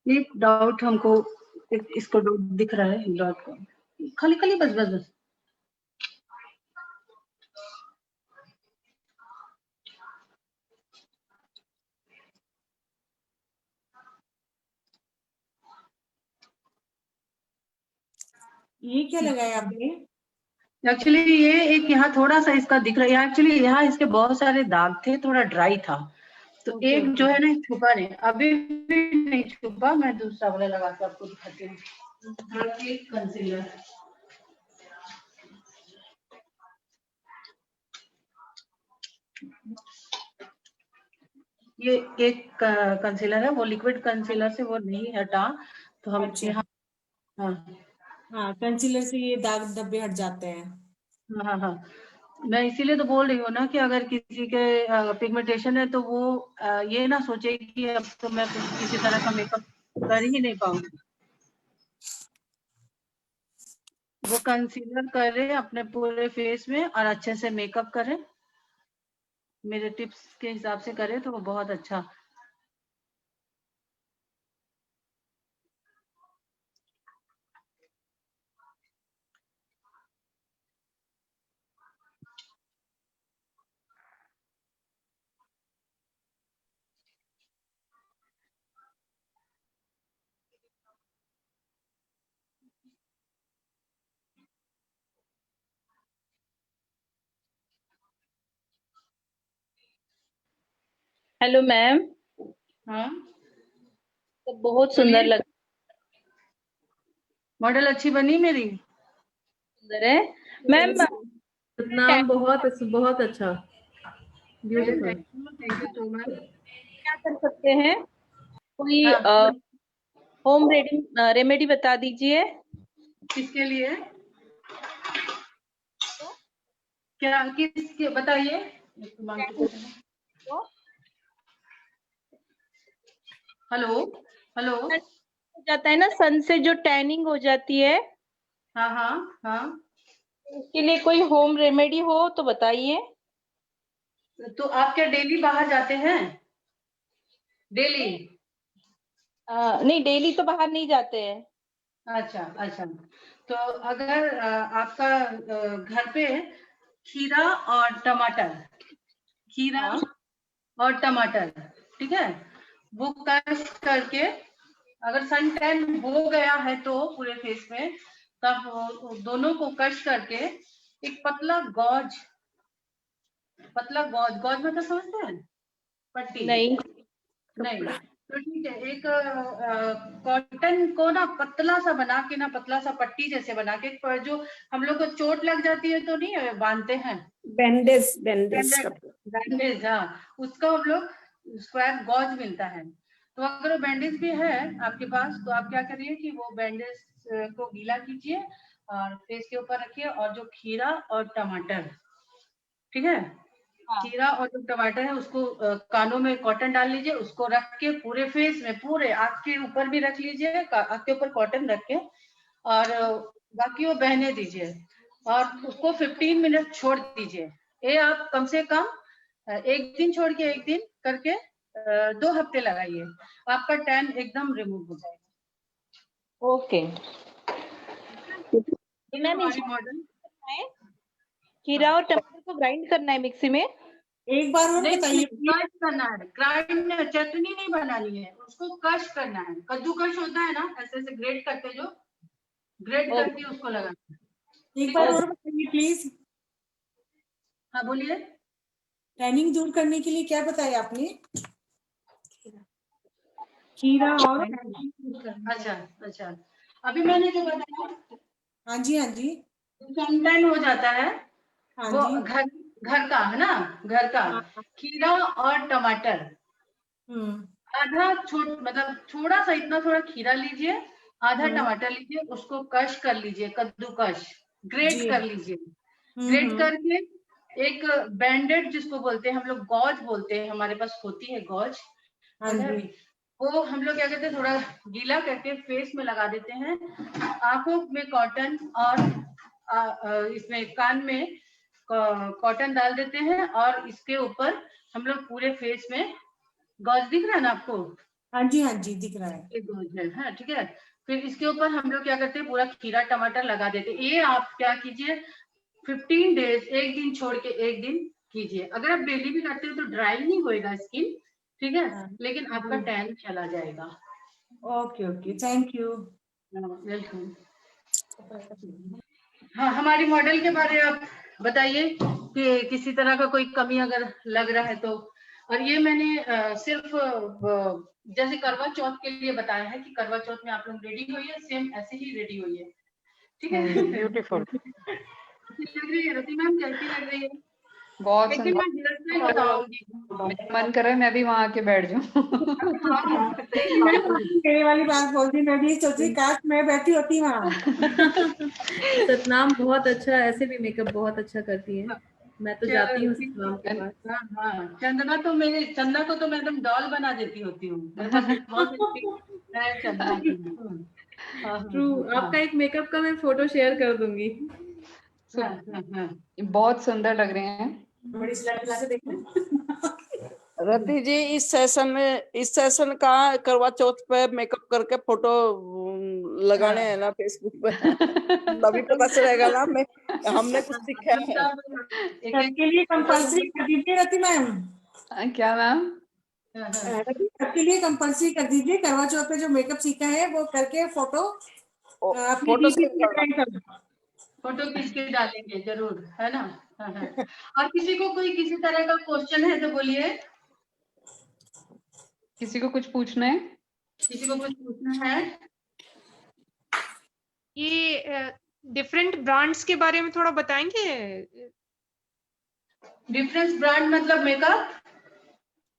एक डाउट हमको, इसको दिख रहा है डॉट को, खाली खाली बस बस बस। ये क्या लगाया आपने? एक्चुअली ये एक यहाँ थोड़ा सा इसका दिख रहा है, एक्चुअली यहाँ इसके बहुत सारे दाग थे, थोड़ा ड्राई था, तो एक जो है ना छुपा नहीं, अभी भी नहीं छुपा। मैं दूसरा वाला लगा के आपको दिखाती हूँ, कंसीलर। ये एक कंसीलर है, वो लिक्विड कंसीलर से वो नहीं हटा, तो हम यहाँ हाँ कंसीलर से ये दाग धब्बे हट जाते हैं। हाँ हाँ, मैं इसीलिए तो बोल रही हूँ ना कि अगर किसी के पिगमेंटेशन है तो वो ये ना सोचे कि अब तो मैं किसी तरह का मेकअप कर ही नहीं पाऊंगी। वो कंसीलर करे अपने पूरे फेस में और अच्छे से मेकअप करे, मेरे टिप्स के हिसाब से करे तो वो बहुत अच्छा। Hello ma'am. हाँ, तो बहुत सुंदर लग, मॉडल अच्छी बनी मेरी? सुंदर है मैम। सतनाम बहुत अच्छा, beautiful. Thank you so much. क्या कर सकते हैं? कोई हाँ, होम रेमेडी बता दीजिए। किसके लिए? क्या किसके बताइए? Hello hello. हो जाता है ना सन से जो टैनिंग हो जाती है, हाँ हाँ हाँ, उसके लिए कोई होम रेमेडी हो तो बताइए। तो आप क्या डेली बाहर जाते हैं? डेली? नहीं डेली तो बाहर नहीं जाते हैं। अच्छा अच्छा, तो अगर आपका घर पे खीरा और टमाटर, खीरा हाँ। और टमाटर, ठीक है, वो कश करके, अगर सन टैन हो गया है तो पूरे फेस में, तब दोनों को कश करके एक पतला गौज गौज मतलब समझते हैं? पट्टी? नहीं। नहीं, तो ठीक है, एक कॉटन को ना पतला सा बना के ना, पतला सा पट्टी जैसे बना के, जो हम लोग को चोट लग जाती है तो नहीं बांधते हैं, बैंडेज बैंडेज, हाँ, उसका हम लोग स्क्वायर गॉज मिलता है। तो अगर वो बैंडेज भी है आपके पास तो आप क्या करिए कि वो बैंडेज को गीला कीजिए और फेस के ऊपर रखिए, और जो खीरा और टमाटर, ठीक है, खीरा और जो टमाटर है उसको कानों में कॉटन डाल लीजिए, उसको रख के पूरे फेस में, पूरे आँख के ऊपर भी रख लीजिए, आँख के ऊपर कॉटन रख के, और बाकी वो बहने दीजिए, और उसको 15 मिनट छोड़ दीजिए। ये आप कम से कम एक दिन छोड़ के एक दिन करके 2 हफ्ते लगाइए, आपका टैन एकदम रिमूव हो जाएगा। Okay ma'am. मॉडल खीरा और टमाटर को ग्राइंड करना है मिक्सी में? एक बार और बताइए। कश करना है, ग्राइंड, चटनी नहीं बनानी है, उसको कश करना है। कद्दूकश होता है ना, ऐसे ऐसे ग्रेट करके, जो ग्रेट करके उसको लगाना है। एक बार और बताइए प्लीज। हाँ बोलिए। टैनिंग दूर करने के लिए क्या बताया आपने? खीरा और अच्छा अच्छा, अभी मैंने जो बताया, हाँ जी सनटैन हो जाता है, हाँ वो जी। घर का है ना, घर का खीरा और टमाटर, आधा मतलब थोड़ा सा, इतना थोड़ा खीरा लीजिए, आधा टमाटर लीजिए, उसको कश कर लीजिए, कद्दूकश, ग्रेट कर लीजिए। ग्रेट करके एक बैंडेड जिसको बोलते हैं हम लोग, गॉज बोलते हैं, हमारे पास होती है गॉज, वो हम लोग क्या करते हैं, थोड़ा गीला करके फेस में लगा देते हैं, आंखों में कॉटन और इसमें कान में कॉटन डाल देते हैं, और इसके ऊपर हम लोग पूरे फेस में गॉज दिख रहा है ना आपको? हाँ जी दिख रहा है। ये गॉज है, हाँ ठीक है। फिर इसके ऊपर हम लोग क्या करते हैं, पूरा खीरा टमाटर लगा देते हैं। ये आप क्या कीजिए, 15 डेज, एक दिन छोड़ के एक दिन कीजिए। अगर आप डेली भी करते हो तो ड्राई नहीं होएगा स्किन, ठीक है, लेकिन आपका टैन चला जाएगा। Okay thank you. वेलकम। हाँ, हमारी मॉडल के बारे में आप बताइए कि किसी तरह का कोई कमी अगर लग रहा है तो। और ये मैंने सिर्फ जैसे करवा चौथ के लिए बताया है कि करवा चौथ में आप लोग रेडी होइए, सेम ऐसे ही रेडी होइए, ठीक है। ब्यूटीफुल। लग रही है रति मैम, कैसी लग रही है? बहुत लेकिन मैं सुंदर। हेयर स्टाइल बताऊंगी। मेरा मन कर रहा है मैं भी वहां आके बैठ जाऊं। मेरे वाली बात बोल दी, मैं भी सोची काश मैं बैठी होती वहाँ। सतनाम बहुत अच्छा, ऐसे भी मेकअप बहुत अच्छा करती है। मैं तो जाती हूँ सतनाम के पास। हाँ, चंदना को तो मैं एकदम डॉल बना देती होती हूँ। मेरे पास बहुत अच्छी है चंदना की। ट्रू, आपका एक मेकअप का मैं फोटो शेयर कर दूंगी। बहुत सुंदर लग रहे हैं। बड़ी सिलाई से देखना। रति जी, इस सेशन का करवा चौथ पे मेकअप करके फोटो लगाने हैं ना फेसबुक पे। तभी पता चलेगा ना हमने कुछ सीखा है। सबके लिए कंपल्सरी कर दीजिए रति मैम। क्या मैम? सबके लिए कंपल्सरी कर दीजिए, करवा चौथ पे जो मेकअप सीखा है वो करके फोटो अपनी फोटो फोटो खींच के डालेंगे जरूर, है ना। और किसी को कोई किसी तरह का क्वेश्चन है तो बोलिए। किसी को कुछ पूछना है? किसी को कुछ पूछना है? ये डिफरेंट ब्रांड्स के बारे में थोड़ा बताएंगे? डिफरेंस ब्रांड मतलब मेकअप?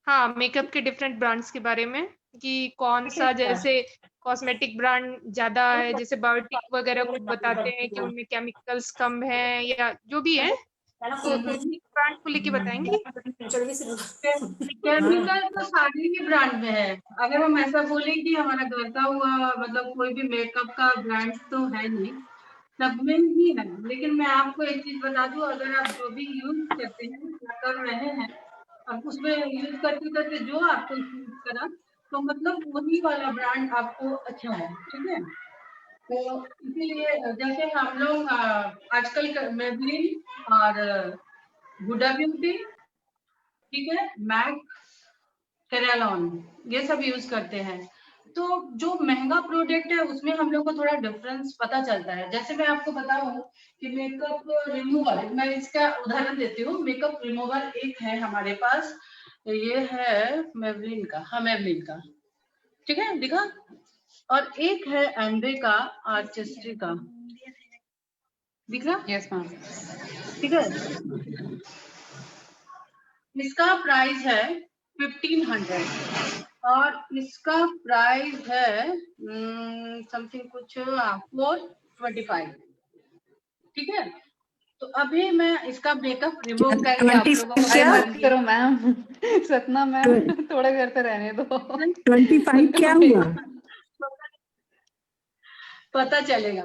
हाँ, मेकअप के डिफरेंट ब्रांड्स के बारे में, कि कौन सा जैसे कॉस्मेटिक ब्रांड ज्यादा है, जैसे बायोटिक वगैरह कुछ बताते हैं कि उनमें केमिकल्स कम है या जो भी है, तो ब्रांड को लेके बताएंगे। केमिकल तो सारे ही ब्रांड में है। अगर हम ऐसा बोले कि हमारा घर का हुआ मतलब कोई भी मेकअप का ब्रांड तो है नहीं, सब में ही है। लेकिन मैं आपको एक चीज बता दूं, अगर आप जो भी यूज करते हैं, कर रहे हैं, अब उसमें यूज करते करते जो आपको यूज करा तो मतलब वही वाला ब्रांड आपको अच्छा है, ठीक है। तो इसीलिए जैसे हम लोग आजकल मेबलिन और हुडा ब्यूटी, ठीक है, मैक, कैरेलॉन, ये सब यूज करते हैं। तो जो महंगा प्रोडक्ट है उसमें हम लोग को थोड़ा डिफरेंस पता चलता है। जैसे मैं आपको बताऊं कि मेकअप रिमूवर, मैं इसका उदाहरण देती हूँ। मेकअप रिमूवर एक है हमारे पास, ये है मेबलिन का, हाँ मेबलिन का, ठीक है, दिखा। और एक है एम्बे का, आर्टिस्ट्री का, दिख रहा? Yes ma'am. ठीक है, इसका प्राइस है 1500 और इसका प्राइस है समथिंग कुछ 425, ठीक है। तो अभी मैं इसका मेकअप रिमूव करके आप लोगों को अरे मत करो मैम, सतना मैम थोड़ा देर तक रहने दो। 25 क्या हुआ? पता चलेगा।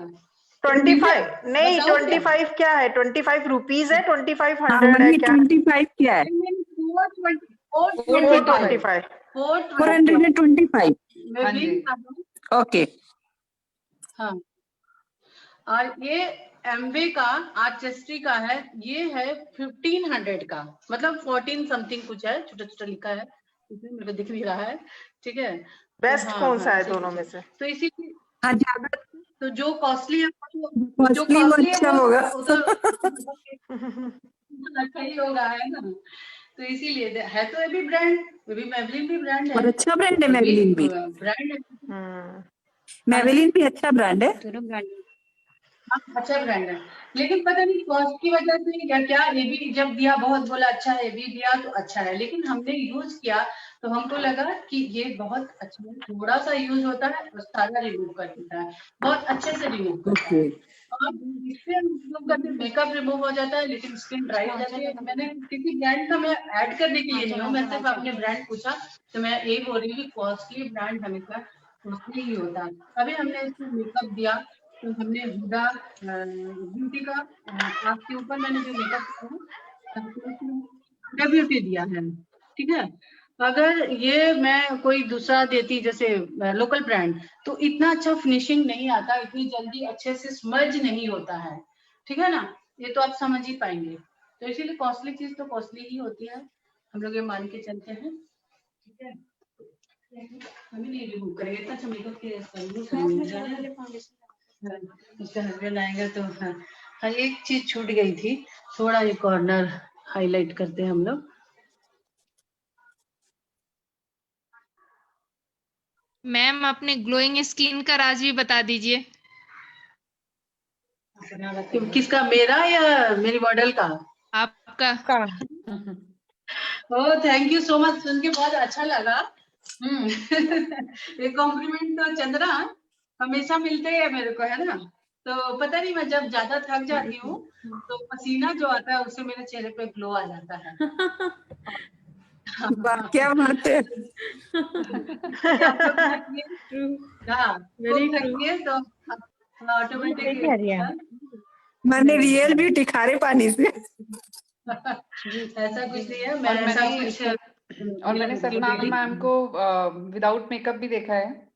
25 नहीं, बताओ 25 क्या है? 25 रुपीज है, 2500 हाँ, है वही क्या? 25 क्या है? 425। 425। हाँ जी। ओके। हाँ, और ये एम्बे का आर्टिस्ट्री का है, ये है 1500 का, मतलब 14 समथिंग कुछ है, छोटा छोटा लिखा है इसमें, मेरे को दिख नहीं रहा है, ठीक है। बेस्ट हाँ, कौन सा है ऐसे दोनों कुछ में से? तो इसीलिए हाँ, ज्यादा तो जो कॉस्टली है कॉस्टली वो अच्छा होगा। अच्छा ही होगा, है ना। तो इसीलिए है, तो ये भी ब्रांड, ये भी मेबलिन भी ब्रांड है और अच्छा ब्रांड है मेबलिन भी। ब्रांड है। मेबलिन भी अच्छा ब्रांड है। दोनों ब्रांड अच्छा ब्रांड है, लेकिन पता नहीं कॉस्ट की वजह से या क्या, ये भी जब दिया बहुत बोला अच्छा है, ये भी दिया तो अच्छा है, लेकिन हमने यूज किया तो हमको लगा कि ये बहुत अच्छा है। थोड़ा सा यूज होता है और सारा रिमूव कर देता है, बहुत अच्छे से रिमूव करता है। और इससे रिमूव करके मेकअप रिमूव हो जाता है, लेकिन स्किन ड्राई हो जाती है। मैंने किसी ब्रांड का मैं ऐड करने के लिए नहीं हूँ, मैं सिर्फ आपने ब्रांड पूछा तो मैं यही बोल रही हूँ कि कॉस्टली ब्रांड हमेशा कॉस्टली ही होता है। अभी हमने इसको मेकअप दिया तो हमने हुडा ब्यूटी का आपके ऊपर मैंने जो मेकअप किया हुडा ब्यूटी दिया है, ठीक है। अगर ये मैं कोई दूसरा देती जैसे लोकल ब्रांड, तो इतना अच्छा फिनिशिंग नहीं आता, इतनी जल्दी अच्छे से स्मर्ज नहीं होता है, ठीक है ना, ये तो आप समझ ही पाएंगे। तो इसीलिए कॉस्टली चीज तो कॉस्टली ही होती है, हम लोग ये मान के चलते हैं, ठीक है। हमें नहीं रिमूव करेंगे, इतना अच्छा मेकअप के उसका हस्बैंड आएंगे तो हाँ, एक चीज छूट गई थी, थोड़ा ये कॉर्नर हाईलाइट करते हैं हम लोग। मैम अपने ग्लोइंग स्किन का राज भी बता दीजिए। किसका, मेरा या मेरी मॉडल का? आपका। Oh thank you so much, सुन के बहुत अच्छा लगा। ये कॉम्प्लीमेंट तो चंद्रा हमेशा मिलते हैं मेरे को, है ना। तो पता नहीं, मैं जब ज्यादा थक जाती हूँ तो पसीना जो आता है उससे मेरे चेहरे पे ग्लो आ जाता है। क्या बात है। तो ऑटोमेटिक मैंने रियल ब्यूटी खारे पानी से। ऐसा कुछ नहीं है, मैं ऐसा कुछ। और मैंने सतनाम मैम को विदाउट मेकअप भी देखा है।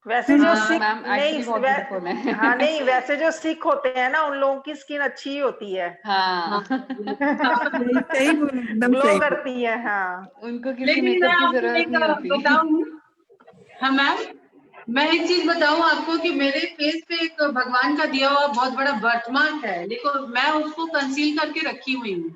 वैसे जो सिख मैम एक्चुअली बहुत ब्यूटीफुल है। हाँ नहीं, वैसे जो सिख होते हैं ना, उन लोगों की स्किन अच्छी होती है। हाँ सही बोला, एकदम ग्लो सही। करती है। हाँ, उनको किसी मेकअप की जरूरत नहीं होती। हाँ मैम, मैं एक चीज बताऊं आपको कि मेरे फेस पे एक भगवान का दिया हुआ बहुत बड़ा बर्थमार्क है, लेकिन मैं उसको कंसील करके रखी हुई हूँ।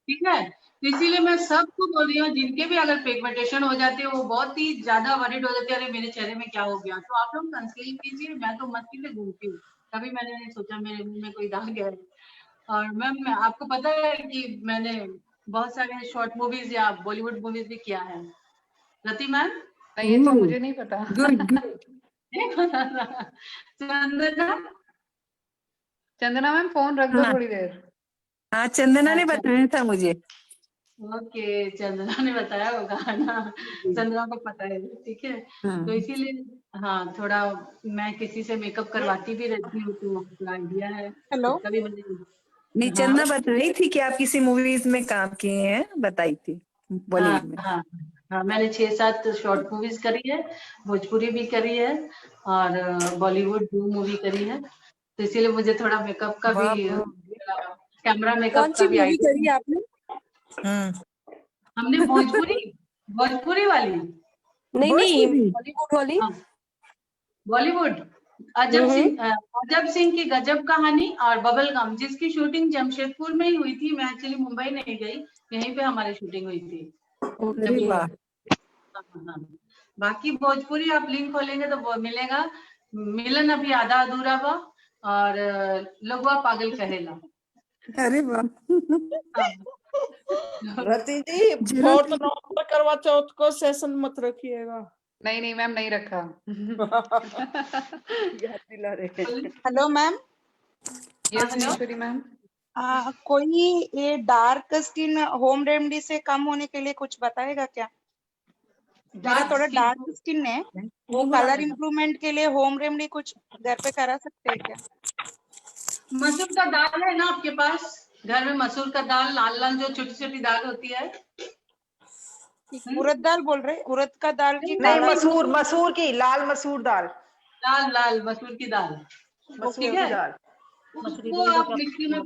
ठीक है, तो इसीलिए मैं सबको बोल रही हूँ, जिनके भी अगर पिगमेंटेशन हो जाते हैं, वो बहुत ही ज्यादा वरीड हो जाते हैं, अरे मेरे चेहरे में क्या हो गया, तो आप लोग कंसील कीजिए। मैं तो मस्ती में घूमती हूँ, कभी मैंने नहीं सोचा मेरे मुंह में कोई दाग है। और मैम आपको पता है कि मैंने बहुत सारे शॉर्ट मूवीज या बॉलीवुड मूवीज भी किया है। रति मैम? नहीं, ये तो मुझे नहीं पता। चंदना मैम फोन रख दो थोड़ी देर। हाँ, चंदना ने बताया था मुझे। ओके, चंदना ने बताया होगा ना, चंदना को पता है, ठीक है। तो इसीलिए हाँ, थोड़ा मैं किसी से मेकअप करवाती भी रहती हूँ, तो आइडिया है। हेलो, कभी नहीं, चंदना बताई थी कि आप किसी मूवीज में काम किए हैं, बताई थी बॉलीवुड में। हाँ, मैंने 6-7 शॉर्ट मूवीज करी है, भोजपुरी भी करी है और बॉलीवुड 2 मूवी करी है, तो इसीलिए मुझे थोड़ा मेकअप का भी, कैमरा मेकअप का भी आइडिया करी आपने? हमने भोजपुरी वाली नहीं बॉलीवुड वाली। बॉलीवुड अजब सिंह की गजब कहानी और बबल गम, जिसकी शूटिंग जमशेदपुर में ही हुई थी। मैं एक्चुअली मुंबई नहीं गई, यहीं पे हमारी शूटिंग हुई थी। बाकी भोजपुरी आप लिंक खोलेंगे तो मिलेगा। मिलन अभी आधा अधूरा बा और लोगवा पागल कहेला। अरे वाह। रति जी, 4 नवंबर करवा चौथ को सेशन मत रखिएगा। नहीं मैम, नहीं रखा। दिला रहे। Hello ma'am. Yes Manishwari ma'am. कोई ये डार्क स्किन होम रेमेडी से कम होने के लिए कुछ बताएगा क्या? मेरा थोड़ा डार्क स्किन है, वो कलर इम्प्रूवमेंट के लिए होम रेमेडी कुछ घर पे करा सकते हैं क्या? मसूर का दाल है ना आपके पास घर में? मसूर का दाल, लाल लाल जो छोटी छोटी दाल होती है। उड़द दाल बोल रहे? उड़द का दाल की? नहीं, मसूर की, लाल मसूर दाल। लाल मसूर की दाल, मसूर की दाल। उसको आप मिक्सी में